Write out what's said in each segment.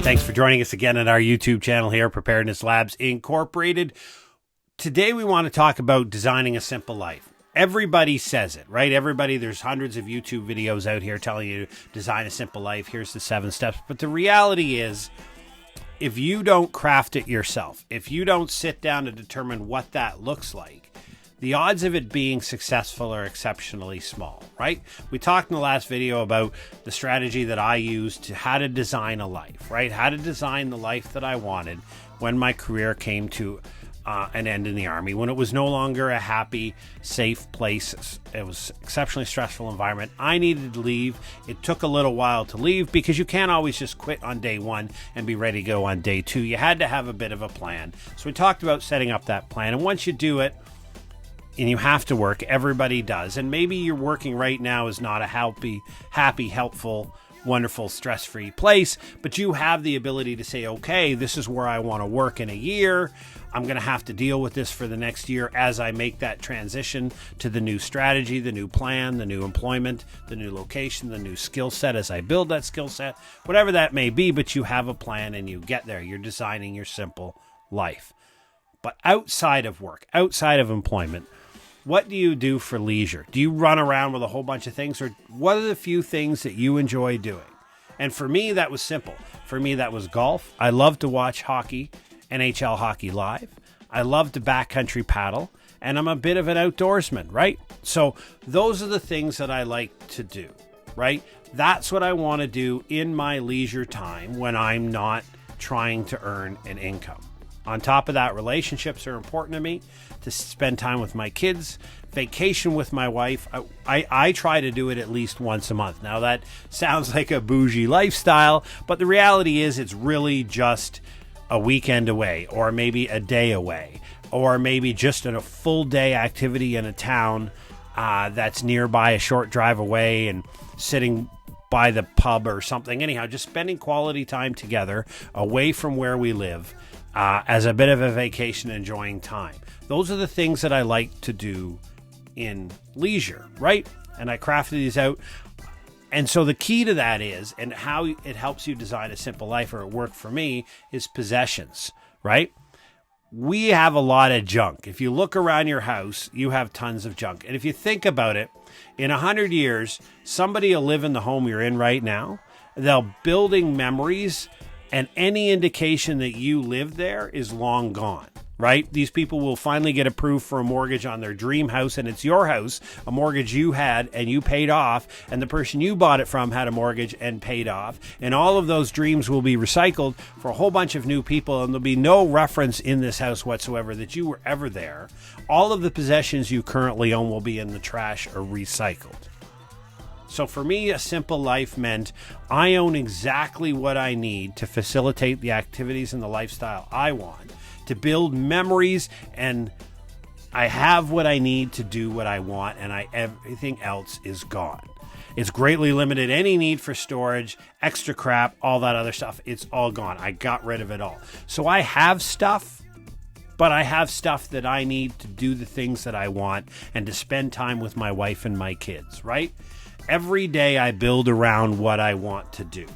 Thanks for joining us again on our YouTube channel here, Preparedness Labs Incorporated. Today we want to talk about designing a simple life. Everybody says it, right? There's hundreds of YouTube videos out here telling you to design a simple life. Here's the 7 steps. But the reality is, if you don't craft it yourself, if you don't sit down to determine what that looks like, the odds of it being successful are exceptionally small, right? We talked in the last video about the strategy that I used to how to design a life, right? How to design the life that I wanted when my career came to an end in the Army, when it was no longer a happy, safe place. It was an exceptionally stressful environment. I needed to leave. It took a little while to leave because you can't always just quit on day 1 and be ready to go on day 2. You had to have a bit of a plan. So we talked about setting up that plan. And once you do it, and you have to work, everybody does. And maybe you're working right now is not a happy, helpful, wonderful, stress-free place, but you have the ability to say, okay, this is where I want to work in a year. I'm going to have to deal with this for the next year as I make that transition to the new strategy, the new plan, the new employment, the new location, the new skill set as I build that skill set, whatever that may be, but you have a plan and you get there. You're designing your simple life. But outside of work, outside of employment, what do you do for leisure? Do you run around with a whole bunch of things, or what are the few things that you enjoy doing? And for me, that was simple. For me, that was golf. I love to watch hockey, NHL hockey live. I love to backcountry paddle, and I'm a bit of an outdoorsman, right? So those are the things that I like to do, right? That's what I want to do in my leisure time when I'm not trying to earn an income. On top of that, relationships are important to me, to spend time with my kids, vacation with my wife. I try to do it at least once a month. Now, that sounds like a bougie lifestyle, but the reality is it's really just a weekend away, or maybe a day away, or maybe just a full day activity in a town that's nearby, a short drive away, and sitting by the pub or something. Anyhow, just spending quality time together away from where we live. As a bit of a vacation, enjoying time. Those are the things that I like to do in leisure, right? And I crafted these out. And so the key to that is, and how it helps you design a simple life, or it worked for me, is possessions, right? We have a lot of junk. If you look around your house, you have tons of junk. And if you think about it, in 100 years, somebody will live in the home you're in right now. They'll building memories, and any indication that you live there is long gone, right? These people will finally get approved for a mortgage on their dream house, and it's your house, a mortgage you had and you paid off, and the person you bought it from had a mortgage and paid off, and all of those dreams will be recycled for a whole bunch of new people, and there'll be no reference in this house whatsoever that you were ever there. All of the possessions you currently own will be in the trash or recycled. So for me, a simple life meant I own exactly what I need to facilitate the activities and the lifestyle I want, to build memories, and I have what I need to do what I want, and everything else is gone. It's greatly limited. Any need for storage, extra crap, all that other stuff, it's all gone. I got rid of it all. So I have stuff, but I have stuff that I need to do the things that I want and to spend time with my wife and my kids, right? Every day I build around what I want to do.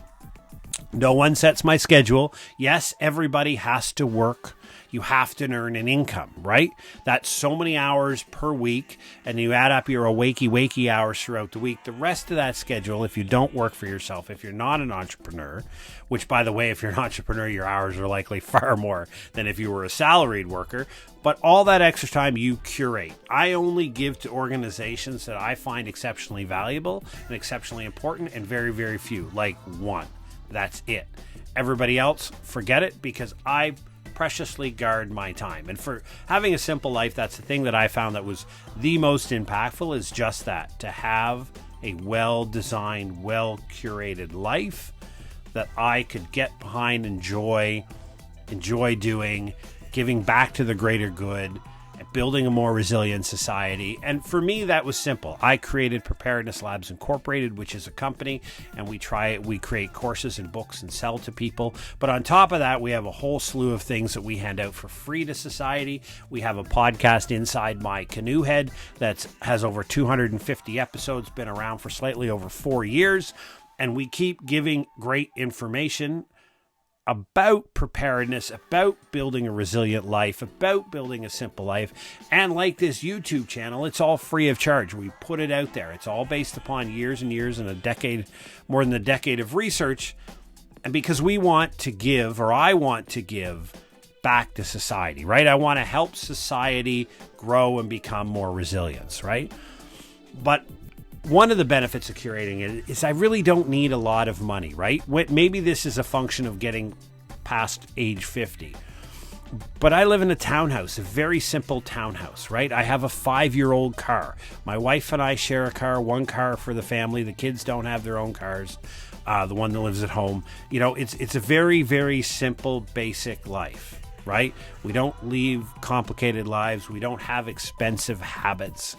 No one sets my schedule. Yes, everybody has to work. You have to earn an income, right? That's so many hours per week, and you add up your wakey hours throughout the week. The rest of that schedule, if you don't work for yourself, if you're not an entrepreneur, which, by the way, if you're an entrepreneur, your hours are likely far more than if you were a salaried worker, but all that extra time you curate. I only give to organizations that I find exceptionally valuable and exceptionally important, and very, very few, like one. That's it. Everybody else, forget it, because I preciously guard my time. And for having a simple life, that's the thing that I found that was the most impactful, is just that, to have a well-designed, well-curated life that I could get behind, enjoy doing, giving back to the greater good, and building a more resilient society. And for me, that was simple. I created Preparedness Labs Incorporated, which is a company, and we create courses and books and sell to people. But on top of that, we have a whole slew of things that we hand out for free to society. We have a podcast, Inside My Canoe Head, that has over 250 episodes, been around for slightly over 4 years. And we keep giving great information about preparedness, about building a resilient life, about building a simple life. And like this YouTube channel, it's all free of charge. We put it out there. It's all based upon years and years and a decade, more than a decade of research. And because we want to give, or I want to give back to society, right? I want to help society grow and become more resilient, right? But one of the benefits of curating it is I really don't need a lot of money, right? Maybe this is a function of getting past age 50. But I live in a townhouse, a very simple townhouse, right? I have a 5-year-old car. My wife and I share a car, one car for the family. The kids don't have their own cars. The one that lives at home. You know, it's a very, very simple, basic life, right? We don't live complicated lives. We don't have expensive habits.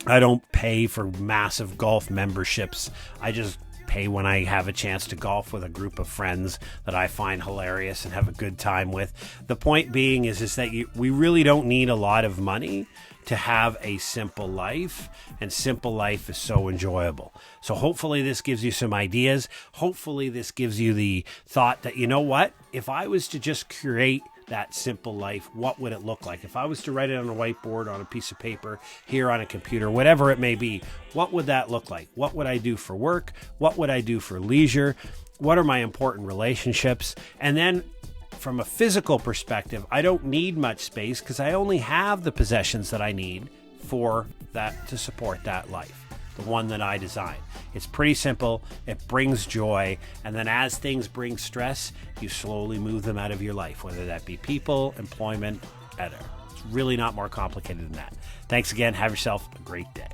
I don't pay for massive golf memberships. I just pay when I have a chance to golf with a group of friends that I find hilarious and have a good time with. The point being is that we really don't need a lot of money to have a simple life, and simple life is so enjoyable. So hopefully this gives you some ideas. Hopefully this gives you the thought that, you know what, if I was to just create that simple life, what would it look like? If I was to write it on a whiteboard, on a piece of paper, here on a computer, whatever it may be, what would that look like? What would I do for work? What would I do for leisure? What are my important relationships? And then from a physical perspective, I don't need much space because I only have the possessions that I need for that to support that life, the one that I designed. It's pretty simple. It brings joy. And then as things bring stress, you slowly move them out of your life, whether that be people, employment, etc. It's really not more complicated than that. Thanks again. Have yourself a great day.